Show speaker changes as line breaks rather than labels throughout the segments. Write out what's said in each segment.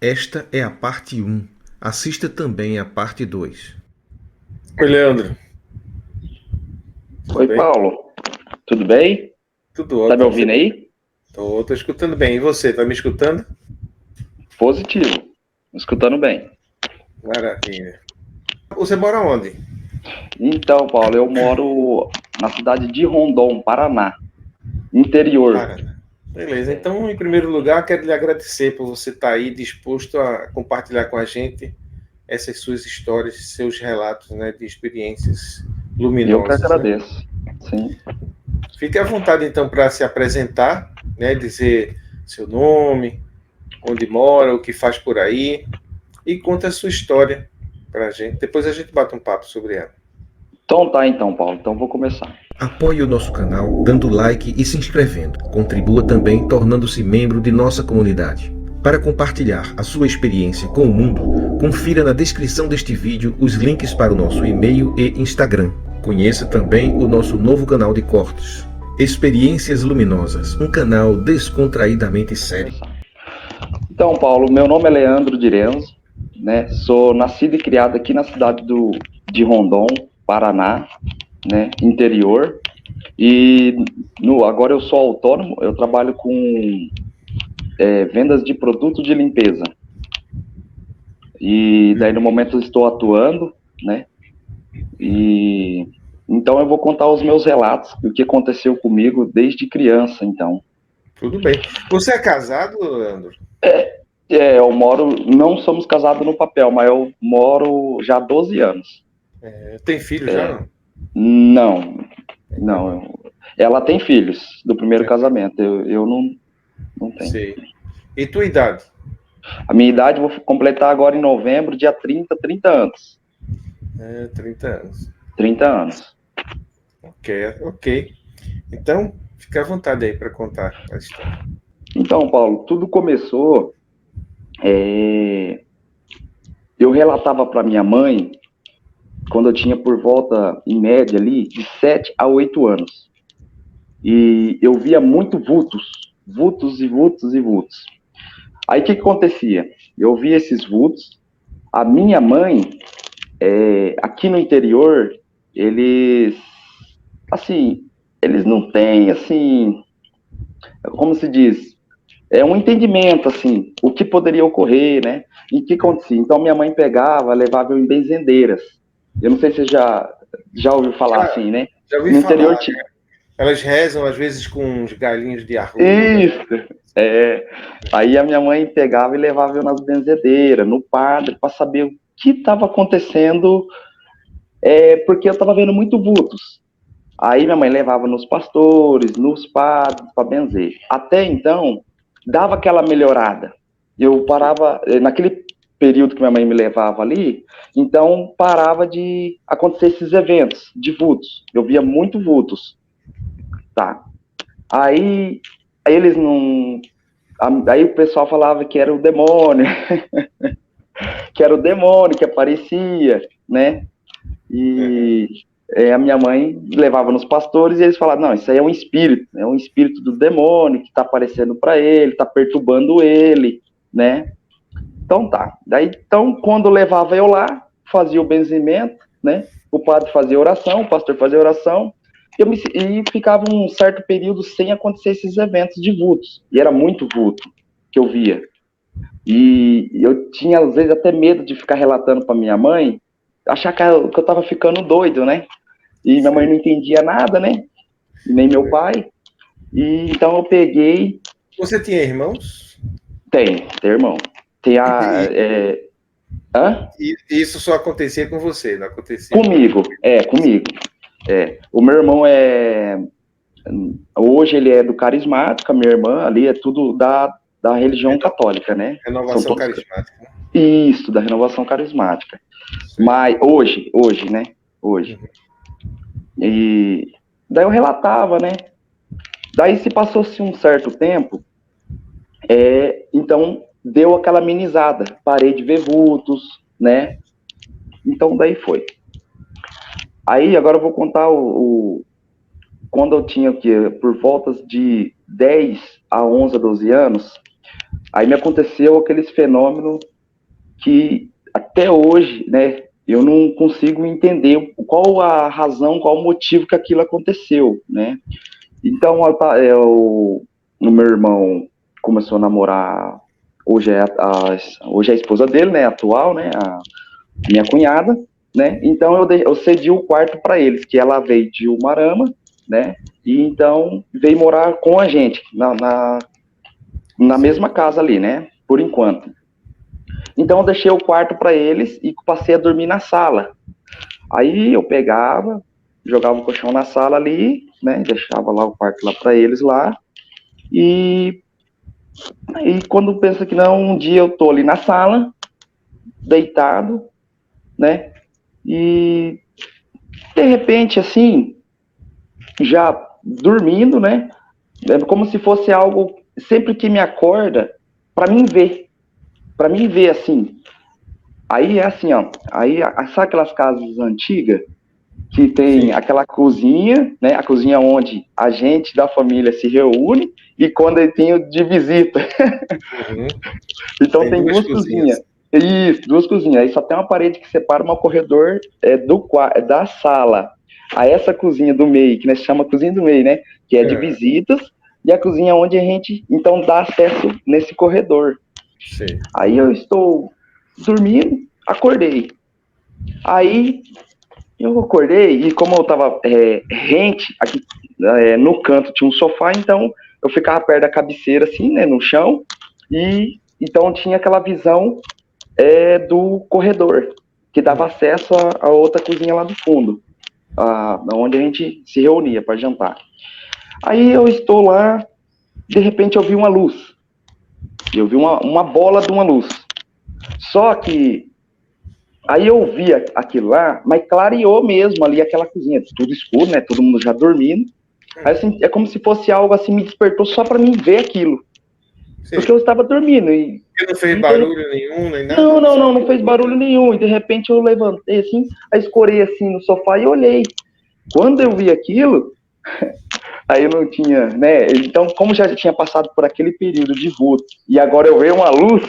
Esta é a parte 1. Assista também a parte 2.
Oi, Leandro. Tudo
Oi,
bem?
Paulo. Tudo bem?
Tudo
Tá me
ótimo.
ouvindo aí?
Tô escutando bem. E você, tá me escutando?
Positivo. Escutando bem.
Maravilha. Você mora onde?
Então, Paulo, eu moro na cidade de Rondon, Paraná, interior.
Paraná. Beleza. Então, em primeiro lugar, quero lhe agradecer por você estar aí disposto a compartilhar com a gente essas suas histórias, seus relatos, né, de experiências
Eu que
luminosas, né?
agradeço. Sim.
Fique à vontade, então, para se apresentar, né, dizer seu nome, onde mora, o que faz por aí e conta a sua história para a gente. Depois a gente bate um papo sobre ela.
Então tá, então, Paulo. Então vou começar.
Apoie o nosso canal dando like e se inscrevendo. Contribua também tornando-se membro de nossa comunidade. Para compartilhar a sua experiência com o mundo, confira na descrição deste vídeo os links para o nosso e-mail e Instagram. Conheça também o nosso novo canal de cortes, Experiências Luminosas, um canal descontraídamente sério.
Então, Paulo, meu nome é Leandro Direnzo, né? Sou nascido e criado aqui na cidade de Rondon, Paraná, né? Interior. E agora eu sou autônomo, eu trabalho com vendas de produto de limpeza. E daí no momento eu estou atuando, né? E então eu vou contar os meus relatos, o que aconteceu comigo desde criança, então.
Tudo bem. Você é casado, Leandro?
Eu moro, não somos casados no papel, mas eu moro já há 12 anos.
Tem filho já, não?
Não,
Ainda não.
não. Ela tem filhos do primeiro
É,
casamento, eu não tenho.
sei. E tua idade?
A minha idade, vou completar agora em novembro, dia 30 anos.
30 anos.
30 anos.
Ok. Então, fica à vontade aí para contar a história.
Então, Paulo, tudo começou. Eu relatava para minha mãe quando eu tinha por volta, em média ali, de 7 a 8 anos. E eu via muito vultos e vultos e vultos. Aí o que acontecia? Eu via esses vultos, a minha mãe, aqui no interior, assim, eles não têm, assim, como se diz, um entendimento, assim, o que poderia ocorrer, né? E o que acontecia? Então, minha mãe pegava, levava eu em benzendeiras. Eu não sei se você já ouviu falar assim, né?
Já ouvi
No interior
falar. Elas rezam, às vezes, com uns galinhos de arruda.
Isso, Aí a minha mãe pegava e levava eu nas benzedeiras, no padre, para saber o que estava acontecendo, porque eu estava vendo muito vultos. Aí minha mãe levava nos pastores, nos padres, para benzer. Até então, dava aquela melhorada. Eu parava, naquele período que minha mãe me levava ali, então parava de acontecer esses eventos de vultos. Eu via muito vultos. Tá. Aí eles não. Aí o pessoal falava que era o demônio, que era o demônio que aparecia, né? E a minha mãe levava nos pastores e eles falavam, não, isso aí é um espírito do demônio que está aparecendo para ele, está perturbando ele, né? Então tá. Daí, então, quando levava eu lá, fazia o benzimento, né? O padre fazia oração, o pastor fazia oração, e ficava um certo período sem acontecer esses eventos de vultos. E era muito vulto que eu via. E eu tinha, às vezes, até medo de ficar relatando para minha mãe, achar que eu estava ficando doido, né? E minha mãe não entendia nada, né? E nem meu pai. E então eu peguei.
Você tinha irmãos?
Tem irmão. Tem a.
E,
Hã?
e isso só acontecia com você, não acontecia
Comigo. O meu irmão hoje ele é do carismática, minha irmã ali é tudo da religião católica, né? São
renovação
todos.
carismática.
Isso, da renovação carismática.
Sim.
Mas hoje, né? Hoje. E daí eu relatava, né? Daí se passou-se um certo tempo, então deu aquela amenizada. Parei de ver vultos, né? Então daí foi. Aí agora eu vou contar quando eu tinha por voltas de 10 a 11, 12 anos, Aí me aconteceu aqueles fenômenos que até hoje, né, eu não consigo entender qual a razão, qual o motivo que aquilo aconteceu, né? Então, o meu irmão começou a namorar, hoje é a esposa dele, né, atual, né, a minha cunhada, né? Então eu cedi o quarto para eles, que ela veio de Umarama, né? E então veio morar com a gente na mesma casa ali, né? Por enquanto. Então eu deixei o quarto para eles e passei a dormir na sala. Aí eu pegava, jogava o colchão na sala ali, né? Deixava lá o quarto lá para eles lá. E quando pensa que não, um dia eu tô ali na sala, deitado, né? E de repente, assim, já dormindo, né? É como se fosse algo, sempre que me acorda, para mim ver, assim. Aí é assim, ó, aí sabe aquelas casas antigas que tem
Sim.
aquela cozinha, né? A cozinha onde a gente da família se reúne e quando ele tem o de visita.
Uhum.
Então
Tem
tem
duas
duas cozinhas.
cozinhas.
Isso, duas cozinhas. Aí só tem uma parede que separa um corredor da sala. Aí essa cozinha do meio, que nós chamamos cozinha do meio, né? Que é de visitas, e a cozinha onde a gente, então, dá acesso nesse corredor.
Sim.
Aí eu estou dormindo, acordei. Aí eu acordei e como eu tava rente, aqui no canto tinha um sofá, então eu ficava perto da cabeceira, assim, né, no chão, e então tinha aquela visão do corredor, que dava acesso a outra cozinha lá do fundo, onde a gente se reunia para jantar. Aí eu estou lá, de repente eu vi uma luz. Eu vi uma bola de uma luz. Só que aí eu vi aquilo lá, mas clareou mesmo ali aquela cozinha, tudo escuro, né? Todo mundo já dormindo. Aí assim, é como se fosse algo assim, me despertou só para mim ver aquilo.
Sim.
Porque eu estava dormindo.
Porque não fez barulho nenhum, nem nada?
Não fez barulho nenhum. E de repente eu levantei assim, aí escorei assim no sofá e olhei. Quando eu vi aquilo, aí eu não tinha, né? Então, como já tinha passado por aquele período de vulto e agora eu vejo uma luz,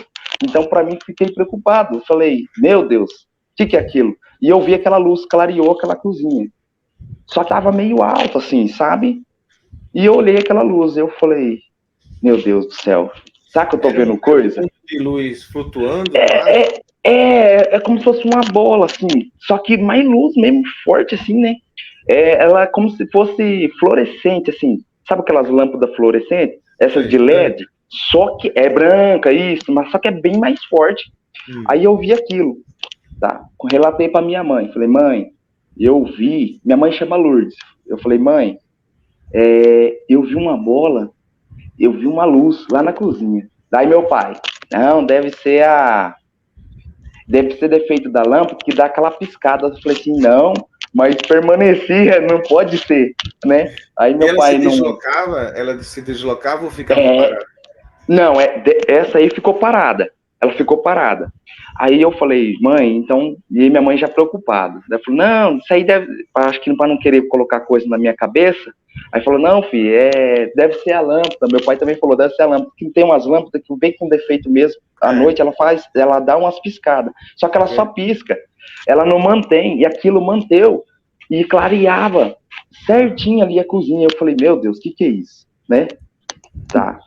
então para mim fiquei preocupado. Eu falei, meu Deus, o que é aquilo? E eu vi aquela luz, clareou aquela cozinha. Só tava meio alto, assim, sabe? E eu olhei aquela luz, eu falei, meu Deus do céu, será que eu tô vendo coisa?
Um ponto de luz flutuando?
É como se fosse uma bola, assim, só que mais luz mesmo, forte, assim, né? Ela é como se fosse fluorescente, assim. Sabe aquelas lâmpadas fluorescentes? Essas de LED? Só que é branca, isso, mas só que é bem mais forte. Aí eu vi aquilo, tá? Relatei pra minha mãe. Falei, mãe, eu vi... Minha mãe chama Lourdes. Eu falei, mãe, eu vi uma bola, eu vi uma luz lá na cozinha. Daí meu pai, não, deve ser defeito da lâmpada que dá aquela piscada. Eu falei assim, não, mas permanecia, não pode ser, né? Aí meu pai
ela se deslocava ou ficava parada?
Não, essa aí ficou parada. Ela ficou parada. Aí eu falei, mãe, então... E aí minha mãe já preocupada. Ela falou, não, isso aí acho que para não querer colocar coisa na minha cabeça. Aí falou, não, filho, deve ser a lâmpada. Meu pai também falou, deve ser a lâmpada. Que tem umas lâmpadas que vem com defeito mesmo. À noite ela dá umas piscadas. Só que ela só pisca. Ela não mantém. E aquilo manteu. E clareava certinho ali a cozinha. Eu falei, meu Deus, o que é isso? Né? Tá,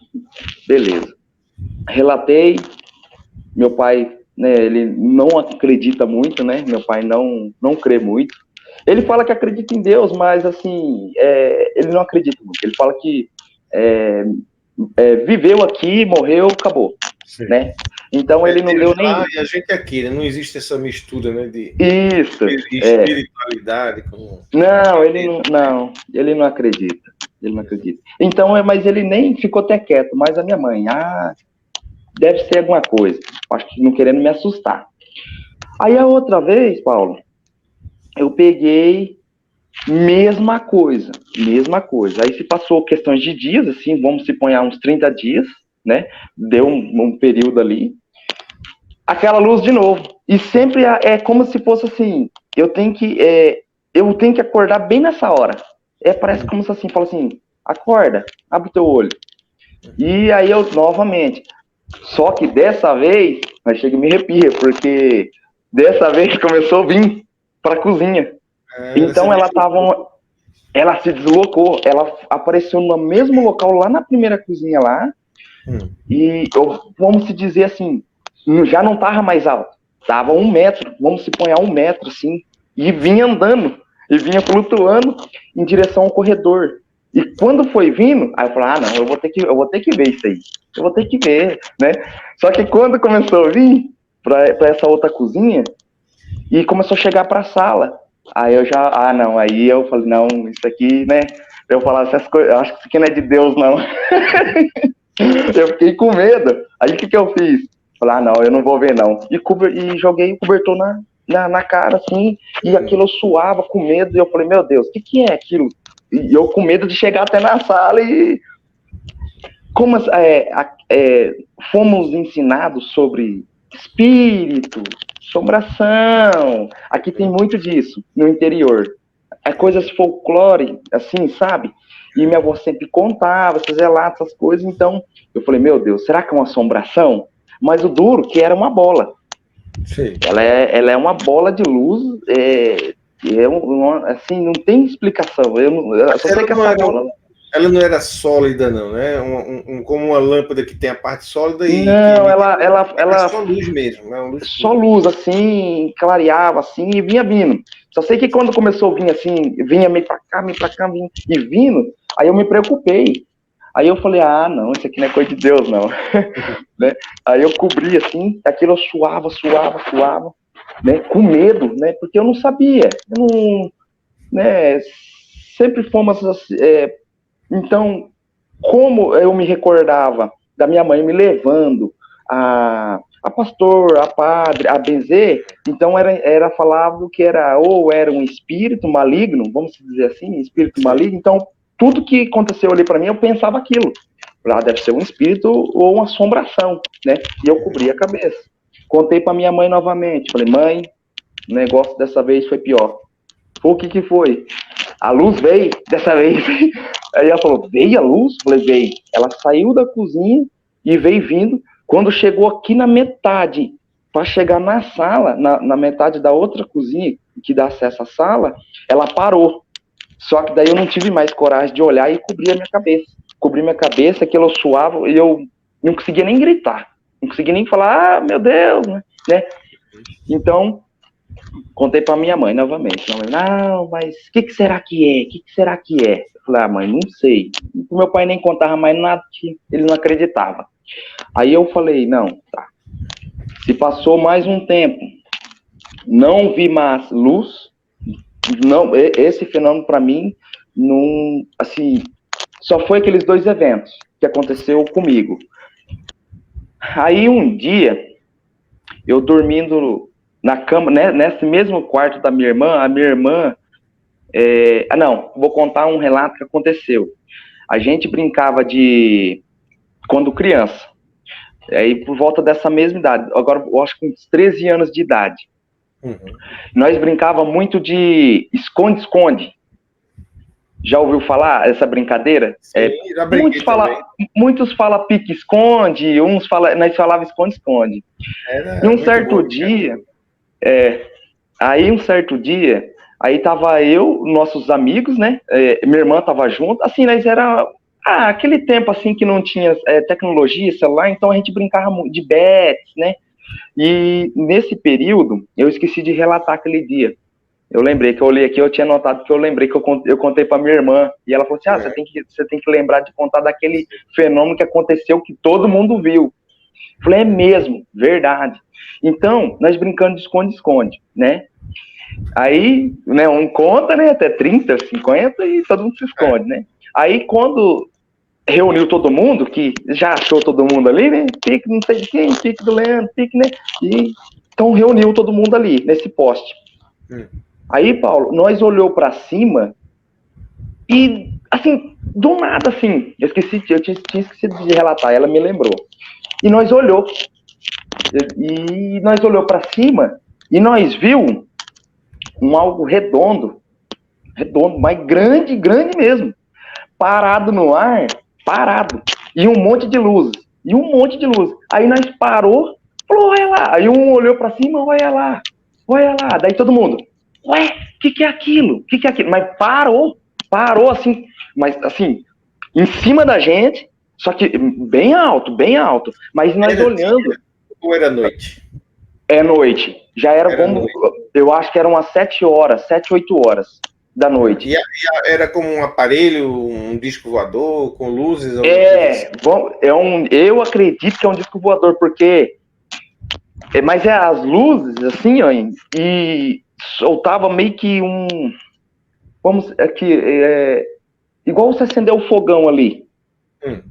beleza. Relatei. Meu pai, né, ele não acredita muito, né? Meu pai não crê muito. Ele fala que acredita em Deus, mas assim, ele não acredita muito. Ele fala que viveu aqui, morreu, acabou, né? Então ele não deu nem...
E a gente aqui, né? Não existe essa mistura, né? De
espiritualidade
com...
Não, ele não acredita. Ele não acredita. Então, mas ele nem ficou até quieto, mas a minha mãe, deve ser alguma coisa. Acho que não querendo me assustar. Aí a outra vez, Paulo, eu peguei mesma coisa. Aí se passou questões de dias, assim, vamos supor uns 30 dias, né? Deu um período ali. Aquela luz de novo. E sempre é como se fosse assim, eu tenho que acordar bem nessa hora. Parece como se assim, fala assim, acorda, abre o teu olho. E aí eu, novamente, Só que dessa vez, mas chega e me arrepia, porque dessa vez começou a vir para a cozinha. Então ela se deslocou, ela apareceu no mesmo local lá na primeira cozinha lá, e vamos se dizer assim, já não estava mais alto, estava 1 metro, vamos se pôr a 1 metro assim, e vinha andando, e vinha flutuando em direção ao corredor. E quando foi vindo, aí eu falei, não, eu vou ter que ver isso aí, eu vou ter que ver, né? Só que quando começou a vir para essa outra cozinha, e começou a chegar para a sala, aí eu já, não, aí eu falei, não, isso aqui, né? Eu falava, essas coisas, acho que isso aqui não é de Deus, não. Eu fiquei com medo. Aí o que eu fiz? Falei, não, eu não vou ver, não. E joguei o cobertor na cara, assim, e aquilo eu suava com medo, e eu falei, meu Deus, o que é aquilo? E eu com medo de chegar até na sala e... Como fomos ensinados sobre espírito, assombração. Aqui tem muito disso, no interior. É coisas folclore, assim, sabe? E minha avó sempre contava esses relatos, essas coisas. Então, eu falei, meu Deus, será que é uma assombração? Mas o duro que era uma bola.
Sim.
Ela é uma bola de luz, assim, não tem explicação. Eu só sei que essa bola...
Ela não era sólida, não, né? Como uma lâmpada que tem a parte sólida e...
Não, ela
só luz mesmo. Né?
Só luz, assim, clareava, assim, e vinha vindo. Só sei que quando começou a vir, assim, vinha meio pra cá, vinha, e vindo, aí eu me preocupei. Aí eu falei, não, isso aqui não é coisa de Deus, não. Né? Aí eu cobri, assim, aquilo eu suava, né? Com medo, né? Porque eu não sabia. Eu não, né? Sempre fomos assim, então, como eu me recordava da minha mãe me levando a pastor, a padre, a benzer, então era falado que era um espírito maligno, vamos dizer assim, espírito maligno. Então, tudo que aconteceu ali para mim, eu pensava aquilo. Deve ser um espírito ou uma assombração, né? E eu cobri a cabeça. Contei para minha mãe novamente. Falei, mãe, o negócio dessa vez foi pior. O que foi? A luz veio dessa vez. Aí ela falou, veio a luz? Falei, veio. Ela saiu da cozinha e veio vindo. Quando chegou aqui na metade, para chegar na sala, na metade da outra cozinha, que dá acesso à sala, ela parou. Só que daí eu não tive mais coragem de olhar e cobrir a minha cabeça. Cobri minha cabeça, aquilo eu suava, e eu não conseguia nem gritar. Não conseguia nem falar, meu Deus, né? Então... contei para minha mãe novamente. Minha mãe, não, mas o que será que é? O que será que é? Eu falei, mãe, não sei. O meu pai nem contava mais nada, que ele não acreditava. Aí eu falei, não, tá. Se passou mais um tempo, não vi mais luz, não, esse fenômeno para mim, não, assim, só foi aqueles 2 eventos que aconteceu comigo. Aí um dia, eu dormindo na cama, né, nesse mesmo quarto da minha irmã, a minha irmã... vou contar um relato que aconteceu. A gente brincava quando criança, aí por volta dessa mesma idade, agora eu acho que uns 13 anos de idade. Nós brincava muito de esconde-esconde. Já ouviu falar essa brincadeira?
Sim, já brinquei
muitos falam pique-esconde, nós falava esconde-esconde. E um certo dia... aí um certo dia, aí tava eu, nossos amigos, né, minha irmã tava junto, assim, nós era, aquele tempo, assim, que não tinha tecnologia, celular, então a gente brincava de bets, né, e nesse período, eu esqueci de relatar aquele dia. Eu lembrei que eu olhei aqui, eu tinha notado que eu lembrei que eu contei para minha irmã, e ela falou assim, você tem que lembrar de contar daquele fenômeno que aconteceu, que todo mundo viu. Eu falei, é mesmo, verdade. Então, nós brincando de esconde-esconde, né? Aí, né, um conta, né, até 30, 50 e todo mundo se esconde, né? Aí, quando reuniu todo mundo, que já achou todo mundo ali, né? Pique não sei de quem, pique do Leandro, pique, né? E então reuniu todo mundo ali, nesse poste. Aí, Paulo, nós olhou para cima e, assim, do nada, assim, eu tinha esquecido de relatar, ela me lembrou. E nós olhou para cima e nós viu algo redondo, mas grande mesmo, parado no ar, e um monte de luzes. E um monte de luz. Aí nós parou, falou, olha lá. Aí um olhou pra cima, olha lá. Daí todo mundo, ué, o que é aquilo? O que é aquilo? Mas parou assim, mas assim, em cima da gente, só que bem alto. Mas nós
Era
olhando.
dia ou era noite?
É noite. Já era,
Era
como.
noite.
Eu acho que eram umas 7 horas, 7, 8 horas da noite.
E era como um aparelho, um disco voador, com luzes?
Eu acredito que é um disco voador, porque. Mas as luzes, assim, ó, e soltava meio que um. Vamos aqui. Igual você acendeu o fogão ali.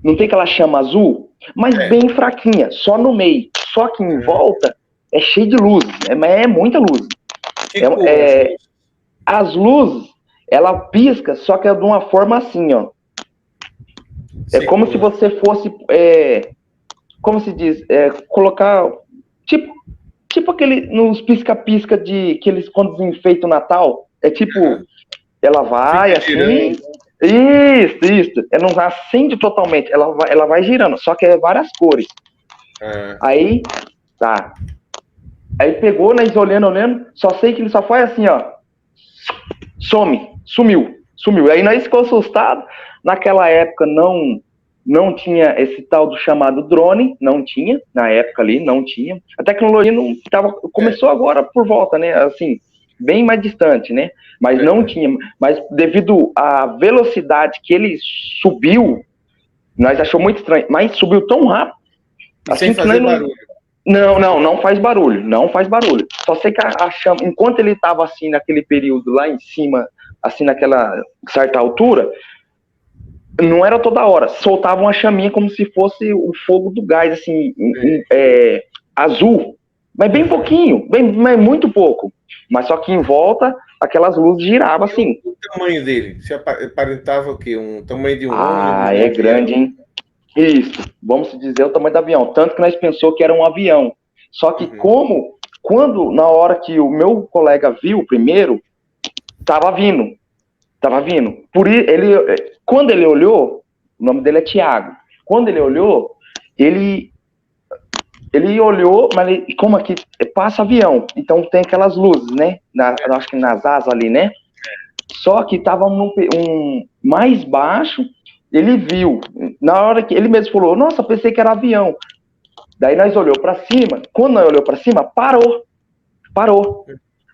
Não tem aquela chama azul? Mas bem fraquinha, só no meio. Só que em volta é cheio de luzes. É muita luz. As luzes, ela pisca, só que é de uma forma assim, ó. É como se você fosse, como se diz, colocar, tipo aquele, nos pisca-pisca que eles quando desenfeitam o Natal, é tipo, ela vai assim, isso, ela não acende totalmente, ela vai girando, só que é várias cores. Aí, tá. Aí pegou, nós olhando, só sei que ele só foi assim, ó, sumiu. Aí nós ficamos assustados. Naquela época não tinha esse tal do chamado drone, não tinha, na época ali não tinha. A tecnologia não tava, começou agora por volta, né, assim, bem mais distante, né, mas não tinha. Mas devido à velocidade que ele subiu, nós achamos muito estranho, mas subiu tão rápido.
Assim, sem fazer barulho.
Não faz barulho. Só sei que a chama, enquanto ele estava assim naquele período lá em cima, assim naquela certa altura, não era toda hora, soltava uma chaminha como se fosse o fogo do gás, assim, azul, mas bem pouquinho, mas muito pouco. Mas só que em volta, aquelas luzes giravam assim.
O tamanho dele? Se aparentava o quê? Um tamanho de um
ônibus? É grande, hein? Isso, vamos dizer o tamanho do avião. Tanto que nós pensou que era um avião. Só que na hora que o meu colega viu primeiro, tava vindo. Quando ele olhou, o nome dele é Tiago. Quando ele olhou, ele olhou, mas como aqui passa avião, então tem aquelas luzes, né? Acho que nas asas ali, né? Só que tava mais baixo. Ele viu, na hora que ele mesmo falou, nossa, pensei que era avião. Daí nós olhou para cima, quando nós olhou para cima, parou.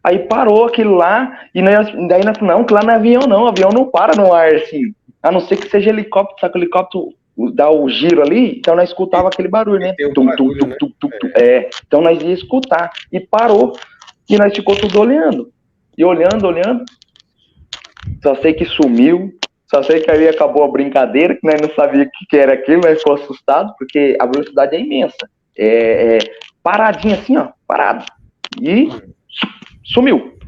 Aí parou aquilo lá, e daí nós falamos, não, que lá não é avião não, avião não para no ar, assim, a não ser que seja helicóptero, sabe que o helicóptero dá o giro ali, então nós escutava aquele barulho, né? Então nós ia escutar, e parou, e nós ficou tudo olhando, só sei que sumiu. Só sei que aí acabou a brincadeira, que nós não sabíamos o que era aquilo, nós ficou assustado, porque a velocidade é imensa. Paradinho assim, ó, parado. E sumiu.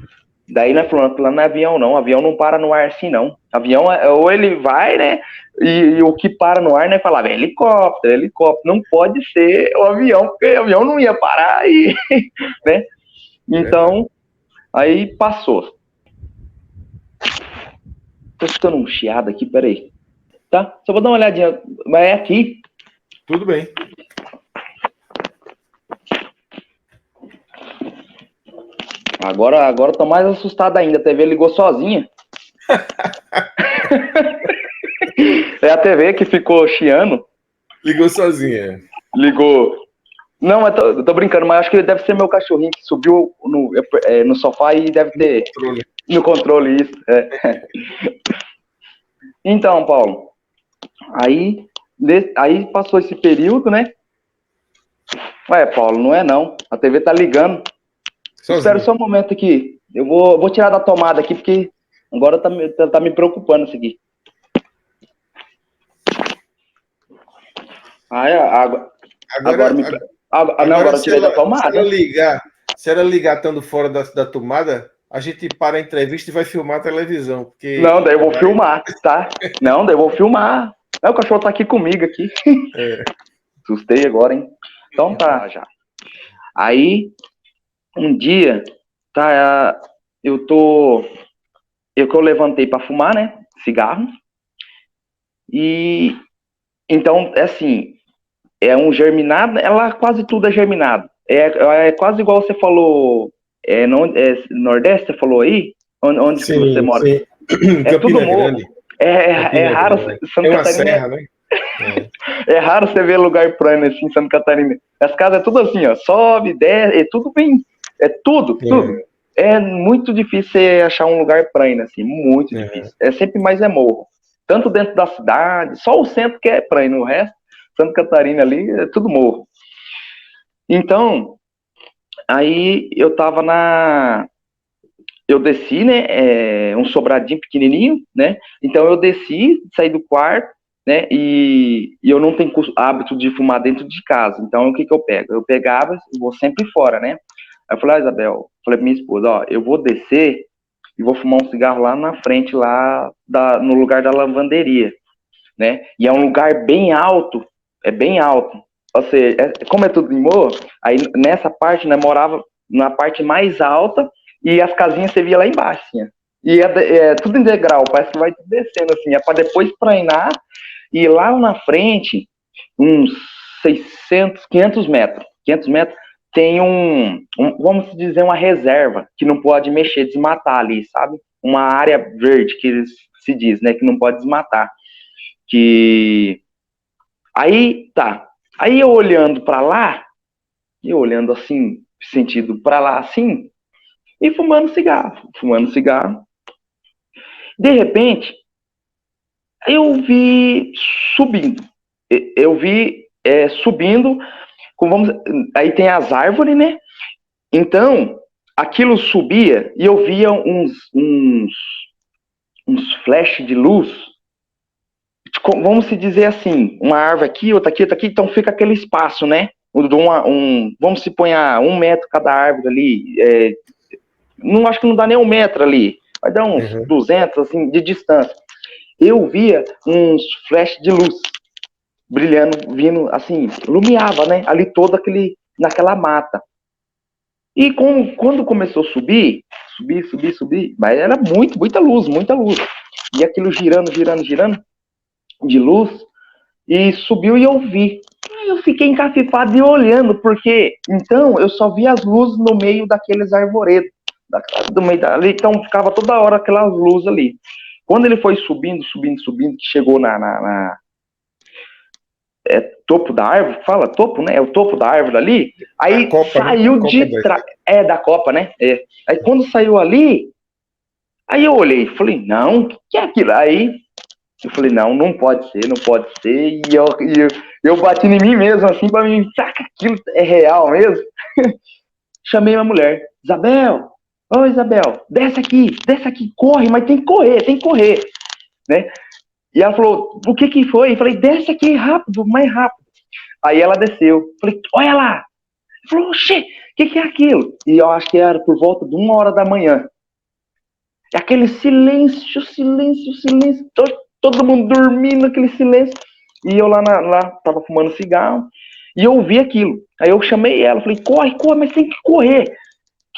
Daí nós falamos, lá não é avião não, avião não para no ar assim não. Avião, ou ele vai, né, e o que para no ar, né, falava, helicóptero, não pode ser o avião, porque o avião não ia parar, né. Então, aí passou. Tô escutando um chiado aqui, peraí. Tá? Só vou dar uma olhadinha. Mas é aqui.
Tudo bem.
Agora eu tô mais assustado ainda. A TV ligou sozinha. É a TV que ficou chiando.
Ligou sozinha.
Ligou. Não, mas tô brincando, mas acho que deve ser meu cachorrinho que subiu no sofá e deve ter... No controle, isso. Então, Paulo, aí passou esse período, né? Ué, Paulo, não é não. A TV tá ligando. Espera só um momento aqui. Eu vou tirar da tomada aqui, porque agora tá me preocupando isso aqui. Agora eu tirei da tomada.
Se ela ligar estando fora da tomada, a gente para a entrevista e vai filmar a televisão. Porque
não, daí eu vou filmar, tá? Não, daí eu vou filmar. O cachorro tá aqui comigo aqui. Assustei agora, hein? Então tá, já. Aí, um dia, tá, eu levantei pra fumar, né? Cigarro. E, então, assim, é um germinado, ela quase tudo é germinado. É quase igual você falou, Nordeste, você falou aí? Onde que você mora?
Sim.
É tudo
Campina
morro.
Grande.
É
Campina
raro,
Grande.
Santa
É uma
Catarina
serra, né?
é raro você ver lugar plano assim em Santa Catarina. As casas é tudo assim, ó, sobe, desce, é tudo bem, é tudo. É muito difícil você achar um lugar plano assim, muito difícil. É sempre mais morro. Tanto dentro da cidade, só o centro que é plano, o resto, Santa Catarina ali, é tudo morro. Então, aí eu desci, né, um sobradinho pequenininho, né, então eu desci, saí do quarto, né, e eu não tenho hábito de fumar dentro de casa, então o que eu pego? Eu pegava, vou sempre fora, né, aí eu falei, Isabel, falei pra minha esposa, ó, eu vou descer e vou fumar um cigarro lá na frente, no lugar da lavanderia, né, e é um lugar bem alto, é bem alto, ou seja, como é tudo em morro, aí nessa parte, né, morava na parte mais alta, e as casinhas você via lá embaixo, assim, e é tudo em degrau, parece que vai descendo, assim, é para depois prainar, e lá na frente, uns 500 metros, tem vamos dizer, uma reserva, que não pode mexer, desmatar ali, sabe? Uma área verde, que se diz, né, que não pode desmatar. Aí, tá. Aí eu olhando para lá, e olhando assim, sentido para lá, assim, e fumando cigarro. De repente, eu vi subindo. Eu vi subindo, aí tem as árvores, né? Então, aquilo subia e eu via uns flashes de luz. Vamos se dizer assim, uma árvore aqui, outra aqui, então fica aquele espaço, né? Vamos se pôr 1 metro cada árvore ali, não acho que não dá nem 1 metro ali, vai dar uns 200 assim de distância. Eu via uns flashes de luz brilhando, vindo assim, iluminava, né? Ali naquela mata. E quando começou a subir, mas era muita luz. E aquilo girando de luz, e subiu e eu vi. Eu fiquei encafifado e olhando, porque então eu só via as luzes no meio daqueles arvoredos, do meio ali, então ficava toda hora aquelas luzes ali. Quando ele foi subindo, que chegou topo da árvore, fala topo, né? É o topo da árvore ali. Aí
Copa,
saiu
né?
de trás. Da copa, né? Aí quando saiu ali, aí eu olhei, falei, não, o que é aquilo? Aí eu falei, não pode ser. E eu bati em mim mesmo, assim, pra mim, será que aquilo é real mesmo? Chamei minha mulher, Isabel, ô Isabel, desce aqui, corre, mas tem que correr, né? E ela falou, o que foi? Eu falei, desce aqui rápido, mais rápido. Aí ela desceu, falei, olha lá. Ela falou, oxê, o que é aquilo? E eu acho que era por volta de 1 hora da manhã. Aquele silêncio, todo mundo dormindo, aquele silêncio. E eu lá tava fumando cigarro, e eu ouvi aquilo. Aí eu chamei ela, falei, corre, mas tem que correr, pra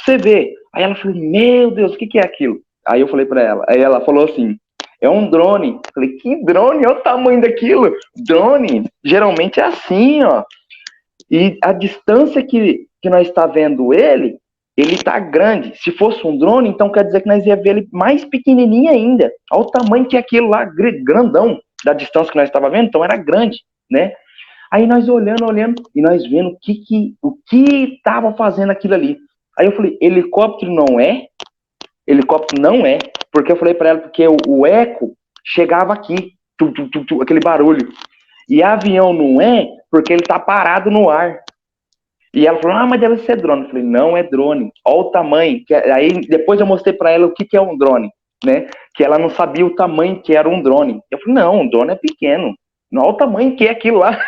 você ver. Aí ela falou, meu Deus, o que é aquilo? Aí eu falei pra ela, aí ela falou assim, é um drone. Eu falei, que drone? Olha o tamanho daquilo. Drone, geralmente é assim, ó. E a distância que nós está vendo ele está grande. Se fosse um drone, então quer dizer que nós ia ver ele mais pequenininho ainda. Olha o tamanho que é aquilo lá, grandão, da distância que nós estava vendo, então era grande, né? Aí nós olhando, e nós vendo o que estava fazendo aquilo ali. Aí eu falei, helicóptero não é, porque eu falei para ela, porque o eco chegava aqui, aquele barulho. E avião não é, porque ele tá parado no ar. E ela falou, mas deve ser drone. Eu falei, não é drone. Olha o tamanho. Aí depois eu mostrei para ela o que é um drone, né? Que ela não sabia o tamanho que era um drone. Eu falei, não, um drone é pequeno. Não, olha o tamanho que é aquilo lá.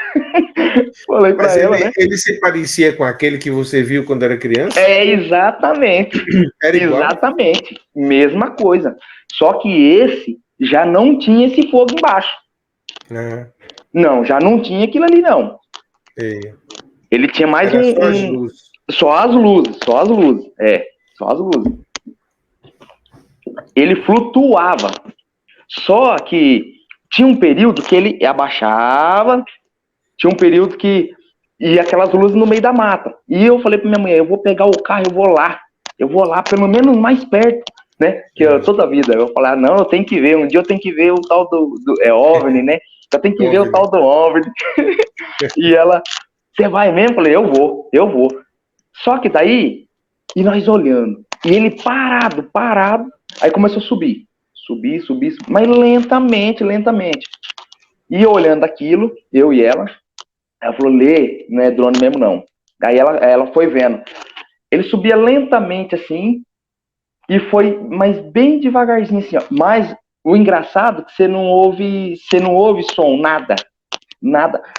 Falei para ela, né?
Ele se parecia com aquele que você viu quando era criança?
Exatamente.
Era igual?
Exatamente. Mesma coisa. Só que esse já não tinha esse fogo embaixo. Não, já não tinha aquilo ali, não. Ele tinha mais
só as luzes.
Só as luzes. Só as luzes. Ele flutuava. Só que tinha um período que ele abaixava, tinha um período que ia aquelas luzes no meio da mata. E eu falei pra minha mulher, eu vou pegar o carro, eu vou lá, pelo menos mais perto, né? Que toda vida eu falar, não, eu tenho que ver, um dia eu tenho que ver o tal do OVNI, né? Eu tenho que ver o tal do OVNI. E ela, você vai mesmo? Eu falei, eu vou. Só que daí, e nós olhando, e ele parado, aí começou a subir, mas lentamente. E eu olhando aquilo, eu e ela falou, Lê, não é drone mesmo não. Aí ela foi vendo. Ele subia lentamente assim, e foi, mas bem devagarzinho assim, ó. Mas o engraçado é que você não ouve som, nada.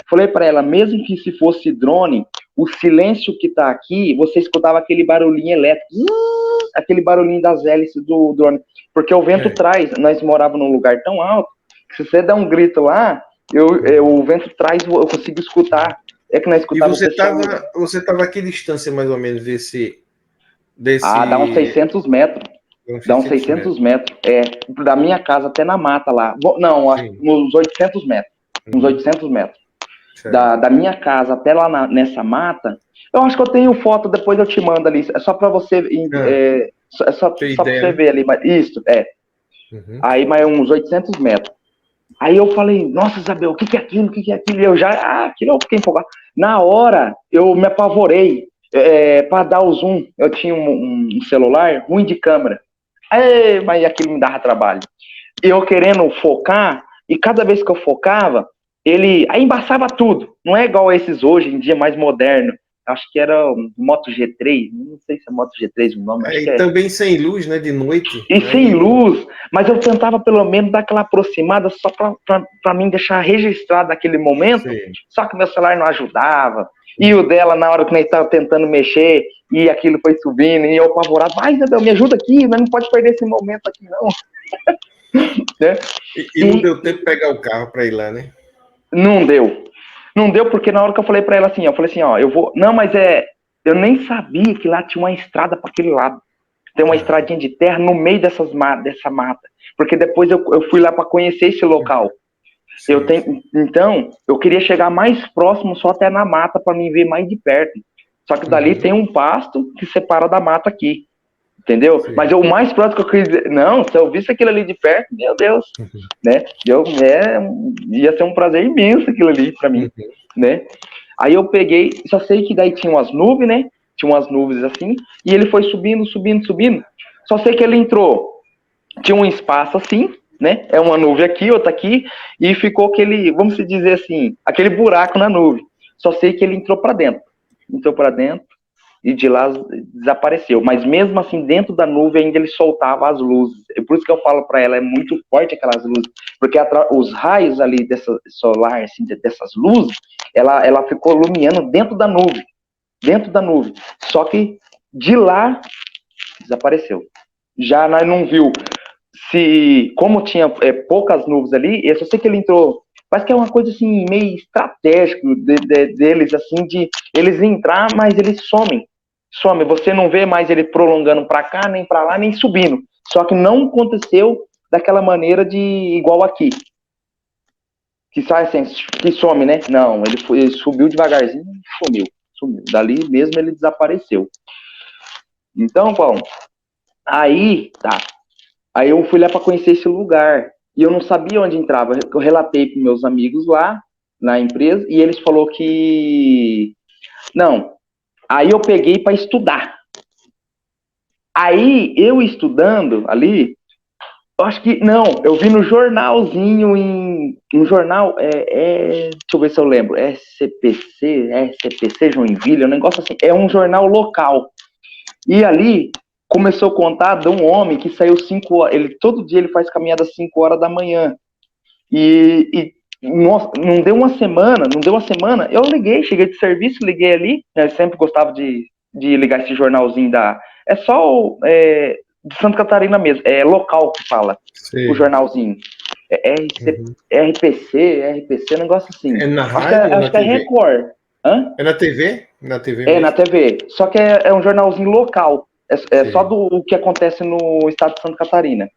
Falei para ela, mesmo que se fosse drone, o silêncio que tá aqui, você escutava aquele barulhinho elétrico, aquele barulhinho das hélices do drone, porque o vento traz. Nós morávamos num lugar tão alto que se você der um grito lá, o vento traz, eu consigo escutar. É que nós escutávamos.
E você tava a que distância mais ou menos desse...
dá uns 600 metros. Dá uns 600 metros. Da minha casa até na mata lá. Não, acho uns 800 metros. Uns 800 metros. Da minha casa até lá nessa mata. Eu acho que eu tenho foto, depois eu te mando ali. É só pra você. Só pra você ver ali. Mas, isso, Aí, mais uns 800 metros. Aí eu falei, nossa, Isabel, o que é aquilo? E eu já. Aquilo eu fiquei empolgado. Na hora, eu me apavorei. Para dar o zoom, eu tinha um celular ruim de câmera. Mas aquilo me dava trabalho. Eu querendo focar, e cada vez que eu focava, aí embaçava tudo. Não é igual esses hoje em dia mais moderno. Acho que era o Moto G3, não sei se é Moto G3 o nome.
E também sem luz, né, de noite.
E sem luz, mas eu tentava pelo menos dar aquela aproximada só para mim deixar registrado aquele momento. Sim. Só que meu celular não ajudava. E o dela, na hora que nós estávamos tentando mexer, e aquilo foi subindo, e eu apavorado, vai, Isabel, me ajuda aqui, mas não pode perder esse momento aqui, não. Né?
E não deu tempo de pegar o carro para ir lá, né?
Não deu, porque na hora que eu falei para ela assim, ó, eu vou... Não, mas eu nem sabia que lá tinha uma estrada para aquele lado. Tem uma estradinha de terra no meio dessa mata. Porque depois eu fui lá para conhecer esse local. Então, eu queria chegar mais próximo, só até na mata, para me ver mais de perto. Só que dali tem um pasto que separa da mata aqui. Entendeu? Sim. Mas o mais próximo que eu queria dizer, não, se eu visse aquilo ali de perto, meu Deus, né? Ia ser um prazer imenso aquilo ali para mim, né? Aí eu peguei, só sei que daí tinha umas nuvens, né? Tinha umas nuvens assim, e ele foi subindo. Só sei que ele entrou, tinha um espaço assim, né? É uma nuvem aqui, outra aqui, e ficou aquele, vamos dizer assim, aquele buraco na nuvem. Só sei que ele entrou para dentro, e de lá desapareceu. Mas mesmo assim, dentro da nuvem ainda ele soltava as luzes. É por isso que eu falo para ela, é muito forte aquelas luzes, porque os raios ali dessa solar, assim, dessas luzes, ela ficou iluminando dentro da nuvem. Só que de lá desapareceu. Já nós não viu como tinha poucas nuvens ali, eu só sei que ele entrou. Parece que é uma coisa assim, meio estratégico deles, assim, de eles entrar, mas eles somem. Você não vê mais ele prolongando para cá, nem para lá, nem subindo. Só que não aconteceu daquela maneira de igual aqui. Que sai assim, que some, né? Não, ele subiu devagarzinho e sumiu. Dali mesmo ele desapareceu. Então, Paulo, aí eu fui lá para conhecer esse lugar. E eu não sabia onde entrava. Eu relatei para meus amigos lá na empresa e eles falaram que... Não. Aí eu peguei para estudar. Aí eu estudando ali, eu acho que... Não, eu vi no jornalzinho, no jornal, deixa eu ver se eu lembro, SCPC Joinville, um negócio assim. É um jornal local. E ali... começou a contar de um homem que saiu 5 horas, todo dia ele faz caminhada às 5 horas da manhã, nossa, não deu uma semana, eu cheguei de serviço, liguei ali, eu sempre gostava de ligar esse jornalzinho é só de Santa Catarina mesmo, é local que fala. Sim. O jornalzinho, RPC, negócio assim.
É na rádio?
Acho que é Record.
É na TV? Na TV
mesmo? Na TV, só que é um jornalzinho local. Só do que acontece no estado de Santa Catarina.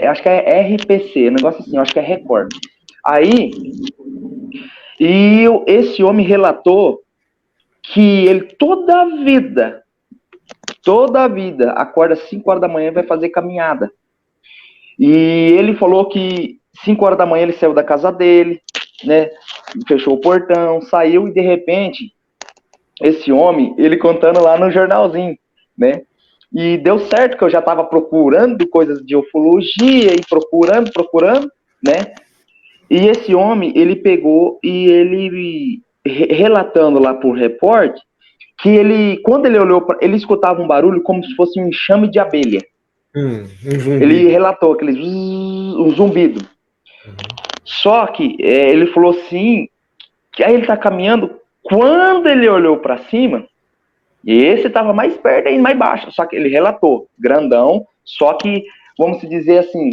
Acho que é RPC, um negócio assim, acho que é Record. Aí, Esse homem relatou que ele toda a vida, acorda às 5 horas da manhã e vai fazer caminhada. E ele falou que 5 horas da manhã ele saiu da casa dele, né? Fechou o portão, saiu e de repente, esse homem, ele contando lá no jornalzinho, né? E deu certo que eu já estava procurando coisas de ufologia e procurando, né? E esse homem, ele pegou e ele, relatando lá pro repórter, que ele, quando ele olhou, ele escutava um barulho como se fosse um enxame de abelha.
Um zumbido.
Ele relatou aquele um zumbido. Só que ele falou assim, que aí ele tá caminhando, quando ele olhou para cima, esse tava mais perto ainda, mais baixo, só que ele relatou, grandão, só que, vamos dizer assim,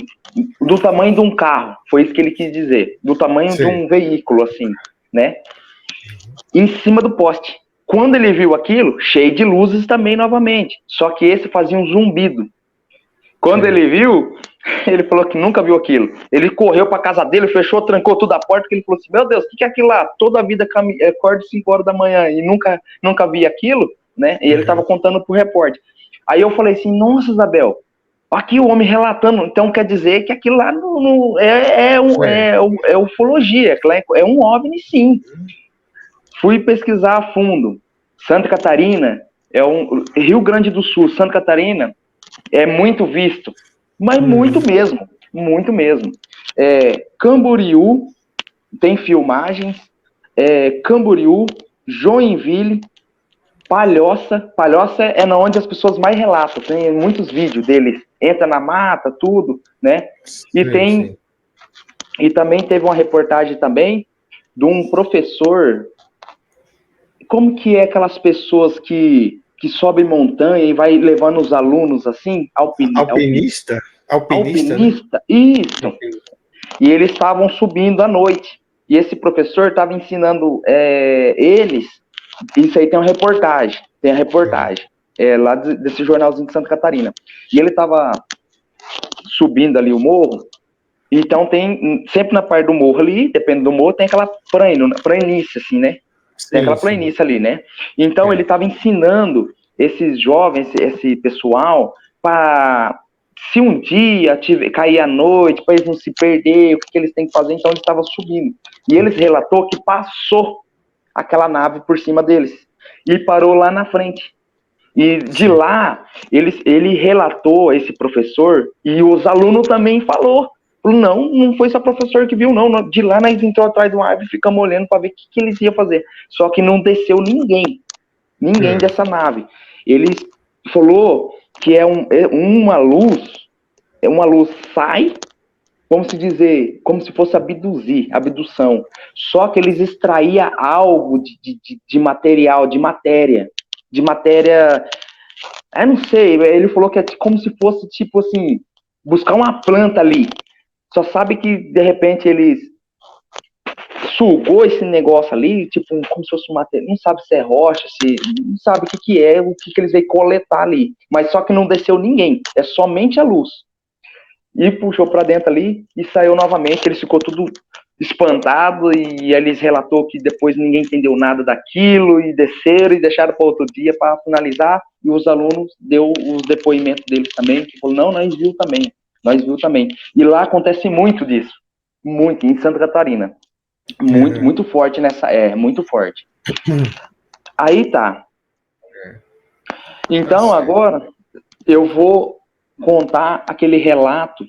do tamanho de um carro, foi isso que ele quis dizer, do tamanho de um veículo, assim, né? Em cima do poste. Quando ele viu aquilo, cheio de luzes também novamente, só que esse fazia um zumbido. Quando ele viu, ele falou que nunca viu aquilo. Ele correu para casa dele, fechou, trancou tudo a porta, que ele falou assim, meu Deus, o que é aquilo lá? Toda a vida acordo 5 horas da manhã e nunca vi aquilo, né? E ele estava contando pro repórter. Aí eu falei assim, nossa, Isabel, aqui o homem relatando, então quer dizer que aquilo lá é ufologia, é um OVNI sim. Fui pesquisar a fundo. Santa Catarina, Rio Grande do Sul, Santa Catarina, é muito visto, mas muito mesmo. Camboriú, tem filmagens, Camboriú, Joinville, Palhoça é onde as pessoas mais relatam, tem muitos vídeos deles, entra na mata, tudo, né? E também teve uma reportagem também de um professor, como que é aquelas pessoas que sobe montanha e vai levando os alunos assim,
alpinista,
né? Isso. E eles estavam subindo à noite. E esse professor estava ensinando eles. Isso aí tem uma reportagem. Lá desse jornalzinho de Santa Catarina. E ele estava subindo ali o morro. Então tem sempre na parte do morro ali, dependendo do morro, tem aquela planície assim, né? Tem aquela planície ali, né? Então ele estava ensinando esses jovens, esse pessoal, para se um dia cair à noite, para eles não se perder, o que eles têm que fazer, então ele estava subindo. E eles relatou que passou aquela nave por cima deles e parou lá na frente. E de lá, ele relatou, esse professor, e os alunos também falou. Não foi só o professor que viu, não. De lá nós entramos atrás de uma árvore e ficamos olhando para ver o que eles iam fazer. Só que não desceu ninguém dessa nave. Ele falou que uma luz sai, vamos dizer, como se fosse abdução. Só que eles extraíam algo de material, de matéria, eu não sei, ele falou que é como se fosse, tipo assim, buscar uma planta ali. Só sabe que, de repente, eles sugou esse negócio ali, tipo, como se fosse uma matéria, não sabe se é rocha, não sabe o que eles veio coletar ali. Mas só que não desceu ninguém, é somente a luz. E puxou para dentro ali e saiu novamente, eles ficou tudo espantado e eles relatou que depois ninguém entendeu nada daquilo e desceram e deixaram para outro dia para finalizar, e os alunos deu os depoimentos deles também, que falou, não, nós viu também. E lá acontece muito disso, muito, em Santa Catarina. Muito forte muito forte. Aí tá. Então agora eu vou contar aquele relato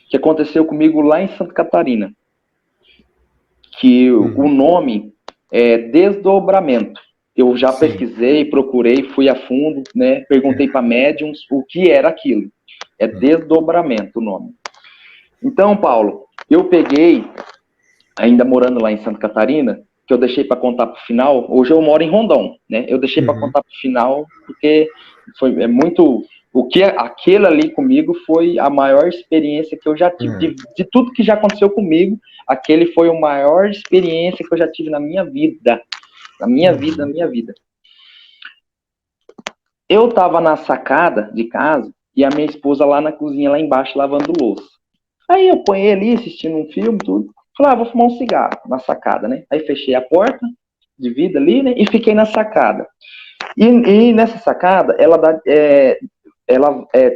que aconteceu comigo lá em Santa Catarina, que o nome é Desdobramento. Eu já pesquisei, procurei, fui a fundo, né? Perguntei para médiums o que era aquilo. É Desdobramento o nome. Então, Paulo, eu peguei, ainda morando lá em Santa Catarina, que eu deixei para contar pro final. Hoje eu moro em Rondon, né? Eu deixei para contar pro final porque é muito. Aquele ali comigo foi a maior experiência que eu já tive. De tudo que já aconteceu comigo, aquele foi a maior experiência que eu já tive na minha vida. Na minha vida. Eu tava na sacada de casa e a minha esposa lá na cozinha, lá embaixo, lavando louça. Aí eu ponhei ali, assistindo um filme, tudo. Falei, vou fumar um cigarro na sacada, né? Aí fechei a porta de vidro ali, né? E fiquei na sacada. E nessa sacada, ela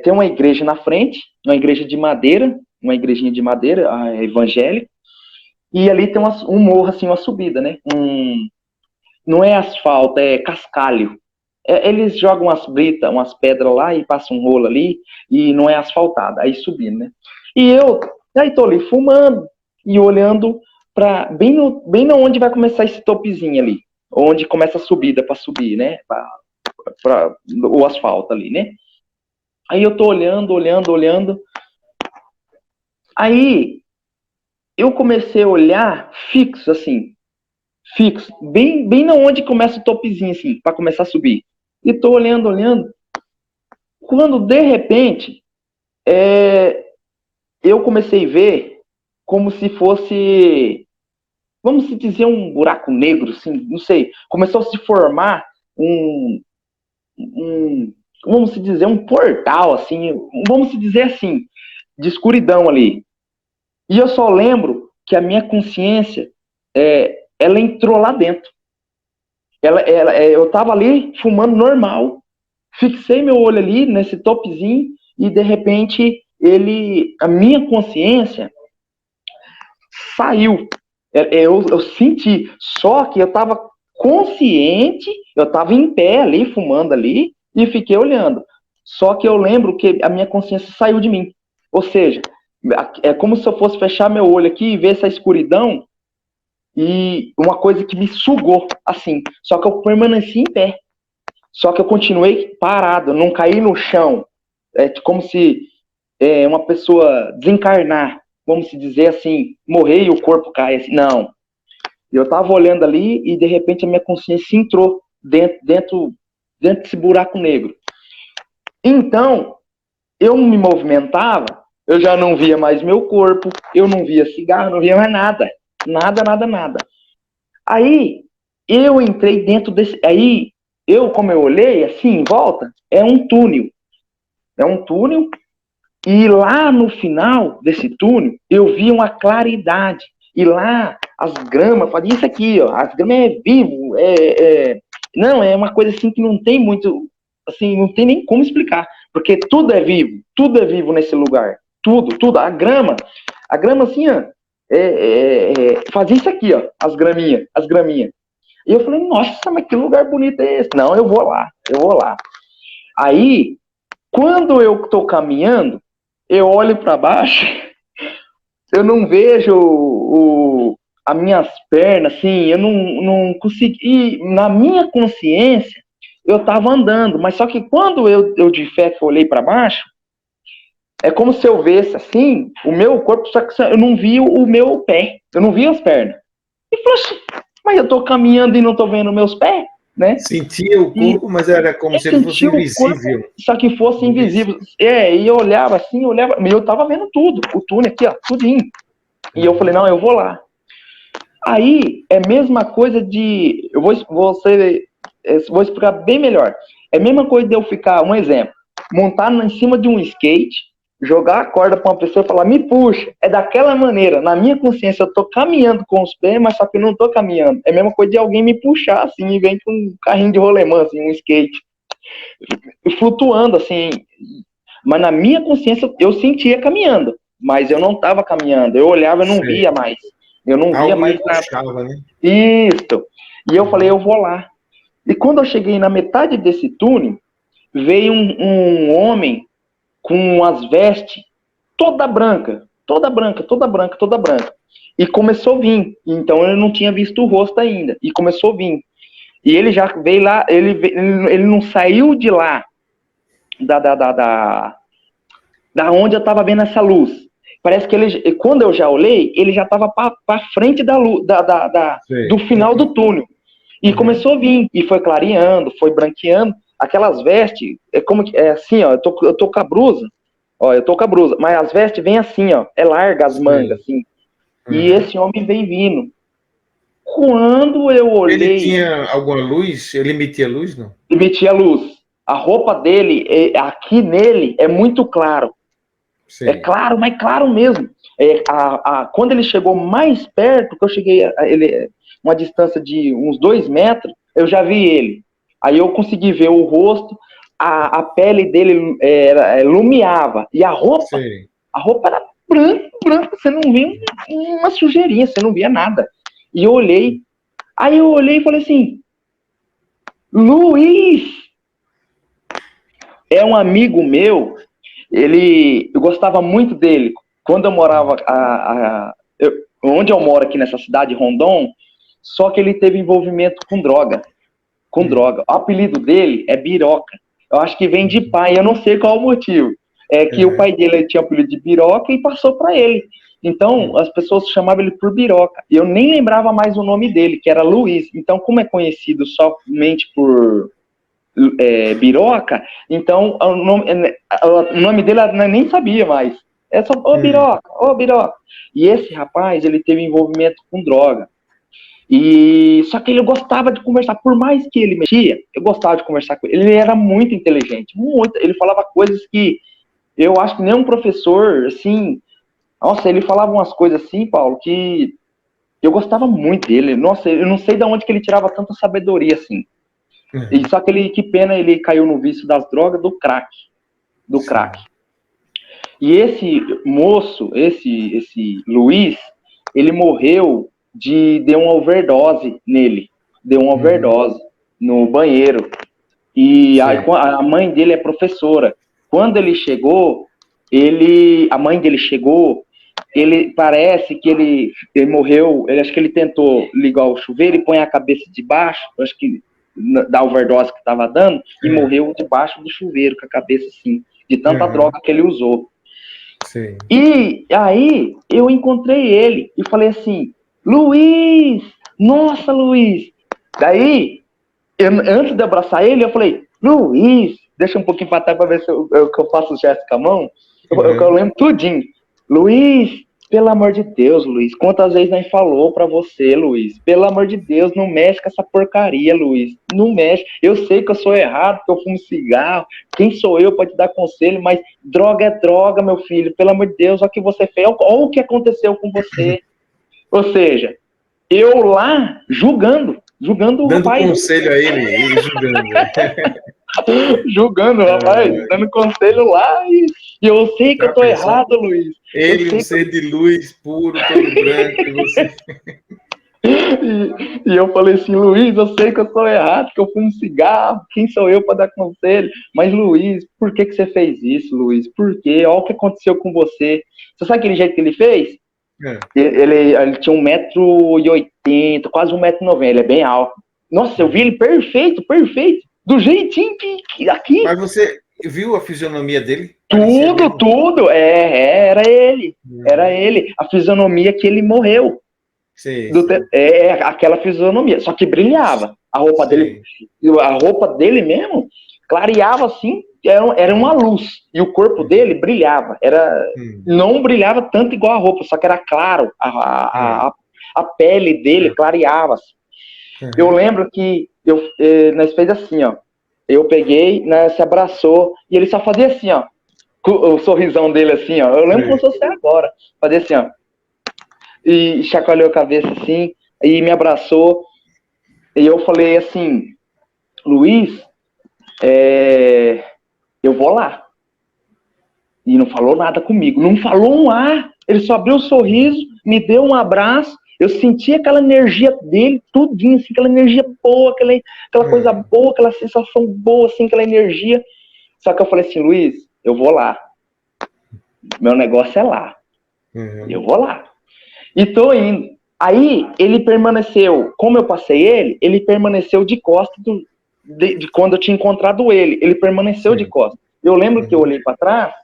tem uma igreja na frente, uma igreja de madeira, uma igrejinha de madeira, evangélica, e ali tem um morro, assim, uma subida, né? Não é asfalto, é cascalho. Eles jogam umas britas, umas pedras lá e passam um rolo ali, e não é asfaltado, aí subindo, né? Aí tô ali fumando e olhando para bem onde vai começar esse topezinho ali, onde começa a subida para subir, né? Para o asfalto ali, né? Aí eu tô olhando. Aí eu comecei a olhar fixo, assim, bem na onde começa o topezinho, assim, para começar a subir. E tô olhando. Quando de repente eu comecei a ver como se fosse, vamos se dizer, um buraco negro, assim, não sei. Começou a se formar vamos se dizer, um portal, assim, vamos se dizer assim, de escuridão ali. E eu só lembro que a minha consciência, ela entrou lá dentro. Eu tava ali fumando normal, fixei meu olho ali nesse topezinho e de repente a minha consciência saiu. Eu senti, só que eu estava consciente, eu estava em pé ali, fumando ali, e fiquei olhando. Só que eu lembro que a minha consciência saiu de mim. Ou seja, é como se eu fosse fechar meu olho aqui e ver essa escuridão e uma coisa que me sugou, assim. Só que eu permaneci em pé. Só que eu continuei parado, não caí no chão. É como se uma pessoa desencarnar, vamos se dizer assim, morrer e o corpo cai assim. Não. Eu tava olhando ali e de repente a minha consciência entrou dentro desse buraco negro. Então, eu me movimentava, eu já não via mais meu corpo, eu não via cigarro, não via mais nada. Nada. Aí, eu entrei dentro desse... Aí, como eu olhei, assim, em volta, é um túnel. E lá no final desse túnel, eu vi uma claridade. E lá, as gramas, falei, isso aqui, ó, as gramas é vivo, não, é uma coisa assim que não tem muito, assim, não tem nem como explicar, porque tudo é vivo nesse lugar, tudo, a grama assim, ó, fazia isso aqui, ó, as graminhas. E eu falei, nossa, mas que lugar bonito é esse? Não, eu vou lá. Aí, quando eu tô caminhando, eu olho para baixo, eu não vejo as minhas pernas, assim, eu não consegui. E na minha consciência, eu estava andando, mas só que quando eu de fé que olhei para baixo, é como se eu visse, assim, o meu corpo, só que eu não vi o meu pé, eu não vi as pernas. E falei assim, mas eu tô caminhando e não tô vendo meus pés, né?
Sentia o corpo, mas era como se ele fosse invisível.
Corpo, só que fosse invisível. E eu olhava assim, e eu tava vendo tudo, o túnel aqui, ó, tudinho. E eu falei, não, eu vou lá. Aí, é a mesma coisa de... Eu vou explicar bem melhor. É a mesma coisa de eu ficar, um exemplo, montar em cima de um skate, jogar a corda para uma pessoa e falar, me puxa. É daquela maneira. Na minha consciência, eu tô caminhando com os pés, mas só que eu não tô caminhando. É a mesma coisa de alguém me puxar, assim, e vem com um carrinho de rolemã, assim, um skate. Flutuando, assim. Mas na minha consciência, eu sentia caminhando. Mas eu não tava caminhando. Eu olhava e não via mais. Eu não via mais nada.
Puxava, né?
Isso. E eu falei, eu vou lá. E quando eu cheguei na metade desse túnel, veio um homem com as vestes toda branca. E começou a vir. Então eu não tinha visto o rosto ainda. E começou a vir. E ele já veio lá, ele não saiu de lá, da onde eu estava vendo essa luz. Parece que quando eu já olhei, ele já estava para frente da luz, do final do túnel. E começou a vir, e foi clareando, foi branqueando. Aquelas vestes, assim, ó, eu tô com a blusa, mas as vestes vêm assim, ó, é larga as mangas, assim. E esse homem vem vindo. Quando eu olhei...
Ele tinha alguma luz? Ele emitia luz, não?
Emitia luz. A roupa dele, aqui nele, é muito claro.
Sim.
É claro, mas claro mesmo. Quando ele chegou mais perto, que eu cheguei uma distância de uns 2 metros, eu já vi ele. Aí eu consegui ver o rosto, a pele dele lumiava. E a roupa era branca, você não via uma sujeirinha, você não via nada. E eu olhei, e falei assim, Luiz! É um amigo meu, eu gostava muito dele. Quando eu morava, onde eu moro aqui nessa cidade, Rondon, só que ele teve envolvimento com droga. O apelido dele é Biroca. Eu acho que vem de pai, eu não sei qual o motivo. É que o pai dele tinha apelido de Biroca e passou para ele. Então, as pessoas chamavam ele por Biroca. Eu nem lembrava mais o nome dele, que era Luiz. Então, como é conhecido somente por Biroca, então o nome dele eu nem sabia mais. É só, ô Biroca. E esse rapaz, ele teve envolvimento com droga. Só que ele gostava de conversar, por mais que ele mexia, eu gostava de conversar com ele. Ele era muito inteligente, muito. Ele falava coisas que eu acho que nem um professor, assim, nossa, ele falava umas coisas assim, Paulo, que eu gostava muito dele. Nossa, eu não sei de onde que ele tirava tanta sabedoria, assim. E só que que pena, ele caiu no vício das drogas, do crack. E esse moço, esse Luiz, ele morreu deu uma overdose nele. Deu uma overdose no banheiro. E a mãe dele é professora. Quando ele chegou, a mãe dele chegou, ele parece que ele morreu, acho que ele tentou ligar o chuveiro e põe a cabeça de baixo, acho que da overdose que estava dando, e morreu debaixo do chuveiro, com a cabeça assim, de tanta droga que ele usou.
Sim.
E aí eu encontrei ele e falei assim, Luiz, nossa Luiz. Daí, antes de abraçar ele, eu falei, Luiz, deixa um pouquinho para trás para ver se eu faço o gesto com a mão. Eu lembro tudinho. Luiz, pelo amor de Deus, Luiz, quantas vezes nós falou pra você, Luiz? Pelo amor de Deus, não mexe com essa porcaria, Luiz. Não mexe. Eu sei que eu sou errado, que eu fumo cigarro. Quem sou eu pra te dar conselho? Mas droga é droga, meu filho. Pelo amor de Deus, olha o que você fez. Olha o que aconteceu com você. Ou seja, eu lá julgando o
Dando
rapaz.
Conselho a ele julgando.
Julgando o rapaz, dando conselho lá e eu sei que eu tô errado, Luiz.
Ele, um ser de luz puro, todo branco, e você...
E eu falei assim, Luiz, eu sei que eu tô errado, que eu fumo cigarro, quem sou eu para dar conselho? Mas, Luiz, por que você fez isso, Luiz? Por quê? Olha o que aconteceu com você. Você sabe aquele jeito que ele fez? Ele tinha 1,80 m, quase 1,90 m, ele é bem alto. Nossa, eu vi ele perfeito, do jeitinho que aqui.
Mas você viu a fisionomia dele?
Tudo, era ele. Era ele, a fisionomia que ele morreu.
Sim.
Aquela fisionomia, só que brilhava. A roupa dele mesmo clareava assim, era uma luz. E o corpo dele brilhava. Não brilhava tanto igual a roupa, só que era claro. A pele dele clareava. Eu lembro que nós fez assim, ó. Eu peguei, né, se abraçou, e ele só fazia assim, ó. O sorrisão dele assim, ó. Eu lembro como se fosse agora. Fazia assim, ó. E chacoalhou a cabeça assim, e me abraçou. E eu falei assim, Luiz, eu vou lá. E não falou nada comigo. Não falou um ar. Ele só abriu um sorriso, me deu um abraço. Eu senti aquela energia dele, tudinho, assim, aquela energia boa, aquela coisa boa, aquela sensação boa, assim, aquela energia. Só que eu falei assim, Luiz, eu vou lá. Meu negócio é lá. Eu vou lá. E tô indo. Aí, ele permaneceu, como eu passei ele permaneceu de costas de quando eu tinha encontrado ele. Ele permaneceu de costas. Eu lembro que eu olhei para trás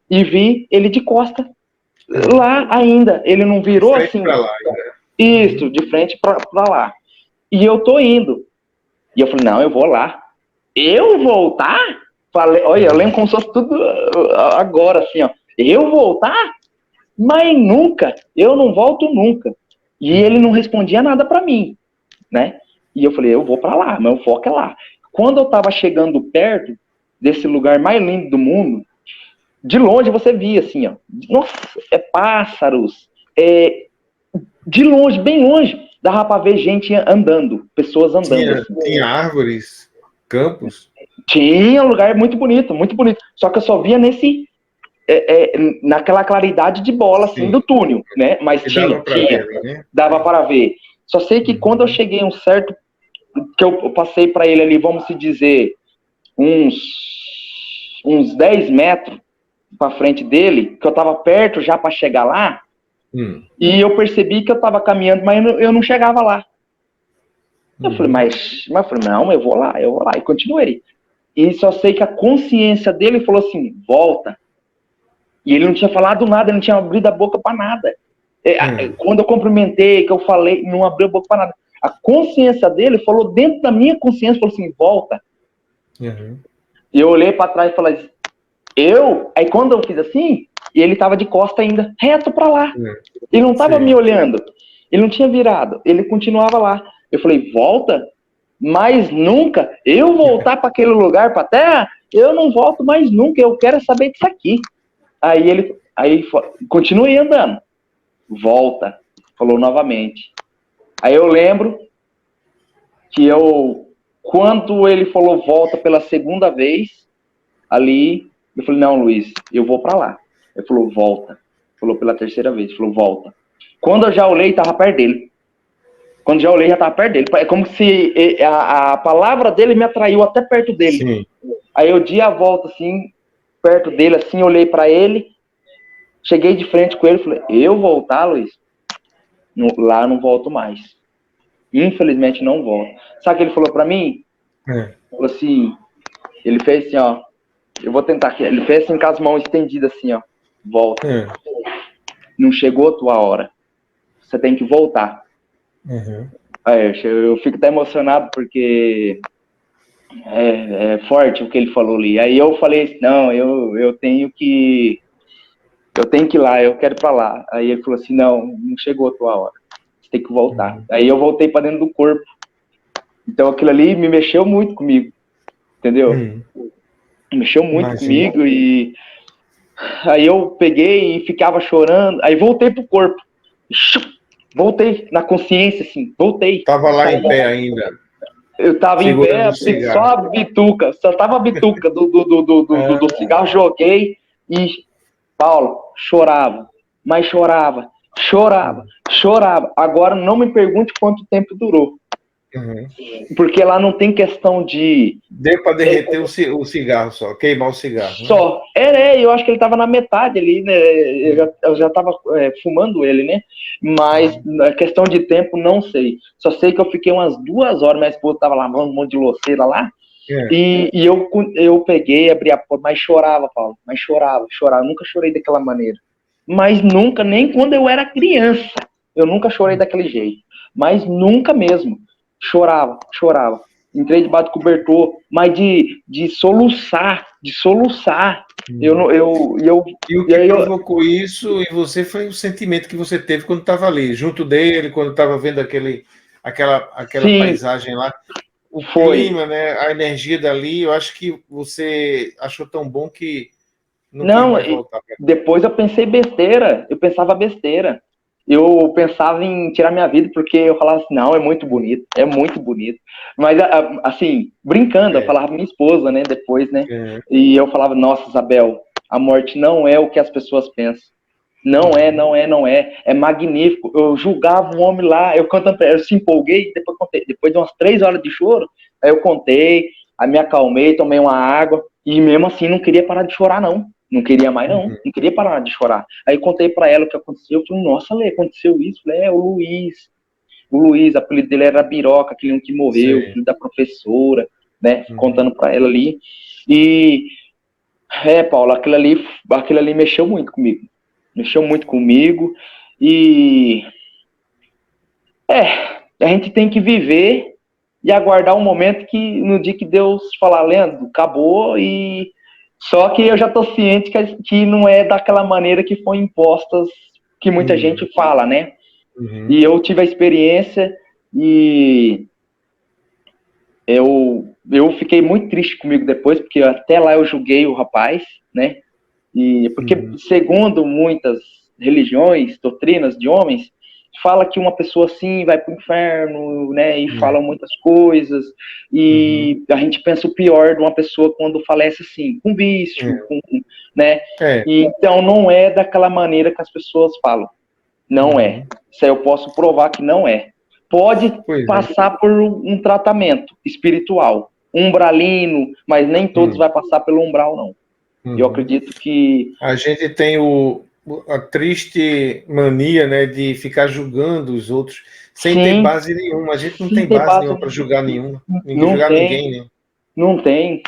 e vi ele de costas. Lá ainda. Ele não virou assim.
Pra lá,
isso, de frente pra lá. E eu tô indo. E eu falei, não, eu vou lá. Eu voltar? Falei, olha, eu lembro como se fosse tudo agora, assim, ó. Eu voltar? Mas nunca. Eu não volto nunca. E ele não respondia nada pra mim, né? E eu falei, eu vou pra lá, meu foco é lá. Quando eu tava chegando perto desse lugar mais lindo do mundo, de longe você via assim, ó, nossa, pássaros, de longe, bem longe, dava para ver gente andando, pessoas andando.
Tinha árvores, campos?
Tinha um lugar muito bonito, muito bonito. Só que eu só via naquela claridade de bola, assim, do túnel, né? Mas tinha,
ver, né?
Dava para ver. Só sei que quando eu cheguei a um certo, que eu passei para ele ali, vamos se dizer, uns 10 metros para frente dele, que eu estava perto já para chegar lá, e eu percebi que eu estava caminhando, mas eu não chegava lá. Eu falei, mas eu falei, não, eu vou lá, e continuei. E só sei que a consciência dele falou assim, volta. E ele não tinha falado nada, ele não tinha abrido a boca para nada. Quando eu cumprimentei, que eu falei, não abriu a boca para nada. A consciência dele falou dentro da minha consciência, falou assim, volta. E eu olhei para trás e falei, Aí quando eu fiz assim, ele tava de costa ainda, reto para lá. Ele não tava me olhando, ele não tinha virado, ele continuava lá. Eu falei, volta? Mas nunca, eu voltar para aquele lugar, para a terra, eu não volto mais nunca, eu quero saber disso aqui. Aí continuei andando. Volta, falou novamente. Aí eu lembro que quando ele falou volta pela segunda vez, ali, eu falei, não, Luiz, eu vou para lá. Ele falou, volta. Falou pela terceira vez, falou, volta. Quando eu já olhei, tava perto dele. Quando já olhei, já tava perto dele. É como se a palavra dele me atraiu até perto dele.
Sim.
Aí eu dei a volta, assim, perto dele, assim, olhei para ele, cheguei de frente com ele, falei, eu voltar, Luiz? Lá eu não volto mais. Infelizmente não volto. Sabe o que ele falou para mim? Falou assim, ele fez assim, ó, eu vou tentar aqui. Ele fez assim com as mãos estendidas assim, ó, volta. Não chegou a tua hora. Você tem que voltar. Aí, eu fico até emocionado porque é forte o que ele falou ali. Aí eu falei, não, eu tenho que ir lá, eu quero ir pra lá. Aí ele falou assim, não chegou a tua hora, você tem que voltar. Aí eu voltei pra dentro do corpo. Então aquilo ali me mexeu muito comigo, entendeu? Mexeu muito comigo e aí eu peguei e ficava chorando, aí voltei pro corpo. Voltei na consciência, assim, voltei.
Tava lá em pé ainda.
Eu tava em pé, só a bituca, só tava a bituca do cigarro, joguei e, Paulo, chorava, mas chorava. Agora não me pergunte quanto tempo durou. Porque lá não tem questão de...
Deu para derreter o cigarro só, queimar o cigarro.
Só. Eu acho que ele tava na metade ali, né? Eu já tava fumando ele, né? Mas a questão de tempo, não sei. Só sei que eu fiquei umas 2 horas, minha esposa tava lavando um monte de louceira lá. E eu peguei, abri a porta, mas chorava, Paulo. Mas chorava. Eu nunca chorei daquela maneira. Mas nunca, nem quando eu era criança, eu nunca chorei daquele jeito. Mas nunca mesmo. Chorava. Entrei debaixo do cobertor, mas de soluçar.
E o que provocou isso em você foi o sentimento que você teve quando estava ali, junto dele, quando estava vendo aquela paisagem lá. O clima, né, a energia dali, eu acho que você achou tão bom que não quis mais voltar.
Depois eu pensava besteira. Eu pensava em tirar minha vida, porque eu falava assim, não, é muito bonito. Mas, assim, brincando, eu falava pra minha esposa, né, depois, né, e eu falava, nossa, Isabel, a morte não é o que as pessoas pensam. Não é. É magnífico. Eu julgava um homem lá, eu se empolguei, depois contei. Depois de umas 3 horas de choro, aí eu contei, aí me acalmei, tomei uma água, e mesmo assim não queria parar de chorar, não. Não queria mais, não. Não queria parar de chorar. Aí contei pra ela o que aconteceu. Eu falei, nossa, Lê, aconteceu isso? Eu falei, o Luiz. O Luiz, o apelido dele era Biroca, aquele que morreu, filho da professora, né? Contando pra ela ali. E, Paulo, aquilo ali mexeu muito comigo. E a gente tem que viver e aguardar um momento que no dia que Deus falar, Leandro, acabou, e só que eu já tô ciente que não é daquela maneira que foi impostas, que muita gente fala, né? E eu tive a experiência e eu fiquei muito triste comigo depois, porque até lá eu julguei o rapaz, né? E porque, segundo muitas religiões, doutrinas de homens, fala que uma pessoa assim vai para o inferno, né? E fala muitas coisas. E a gente pensa o pior de uma pessoa quando falece assim, com vício, né? E, então não é daquela maneira que as pessoas falam. Não é. Isso aí eu posso provar que não é. Pode passar por um tratamento espiritual, umbralino, mas nem todos vai passar pelo umbral, não. Eu acredito que...
A gente tem a triste mania, né, de ficar julgando os outros sem ter base nenhuma. A gente não tem base nenhuma para julgar nenhum. Ninguém, né?
Não tem.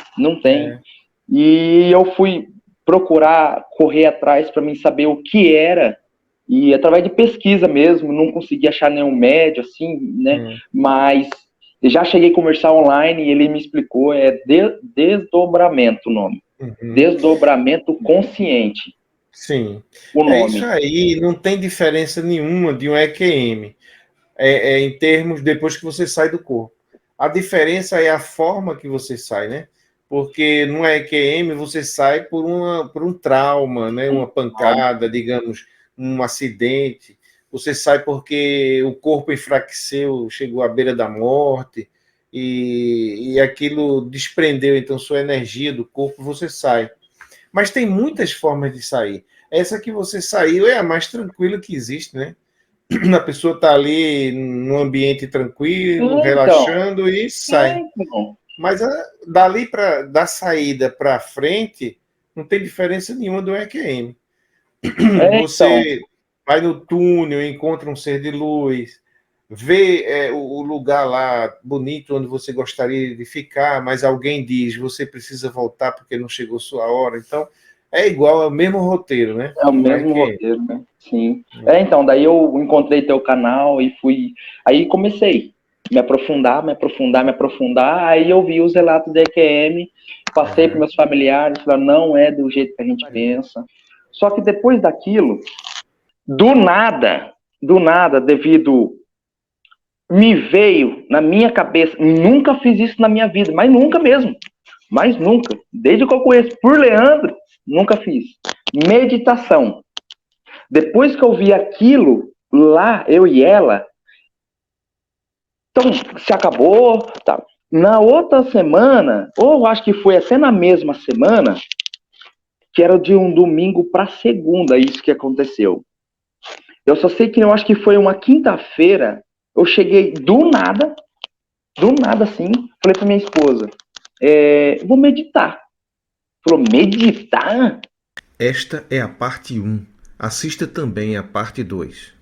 E eu fui procurar, correr atrás para mim saber o que era, e através de pesquisa mesmo, não consegui achar nenhum médio, assim, né? Mas já cheguei a conversar online e ele me explicou, desdobramento o nome. Desdobramento consciente.
Sim.
O nome.
Isso aí não tem diferença nenhuma de um EQM, em termos depois que você sai do corpo. A diferença é a forma que você sai, né? Porque no EQM você sai por um trauma, né? Uma pancada, digamos, um acidente. Você sai porque o corpo enfraqueceu, chegou à beira da morte e aquilo desprendeu então sua energia do corpo, você sai. Mas tem muitas formas de sair. Essa que você saiu é a mais tranquila que existe, né? A pessoa está ali num ambiente tranquilo, relaxando e sai. Mas da saída para frente, não tem diferença nenhuma do EQM. Você vai no túnel, encontra um ser de luz, vê o lugar lá bonito onde você gostaria de ficar, mas alguém diz, você precisa voltar porque não chegou sua hora. Então, é igual, é o mesmo roteiro, né?
É o mesmo roteiro, né? Sim. Então, daí eu encontrei teu canal e fui... Aí comecei a me aprofundar, aí eu vi os relatos da EQM, passei para meus familiares, falaram, não é do jeito que a gente pensa. Só que depois daquilo, do nada, devido... Me veio na minha cabeça, nunca fiz isso na minha vida, mas nunca mesmo. Mas nunca. Desde que eu conheço por Leandro, nunca fiz. Meditação. Depois que eu vi aquilo lá, eu e ela, então se acabou. Tá. Na outra semana, ou acho que foi até na mesma semana, que era de um domingo para segunda, isso que aconteceu. Eu só sei que eu acho que foi uma quinta-feira, eu cheguei do nada assim, falei para minha esposa, vou meditar. Falou, meditar?
Esta é a parte 1. Assista também a parte 2.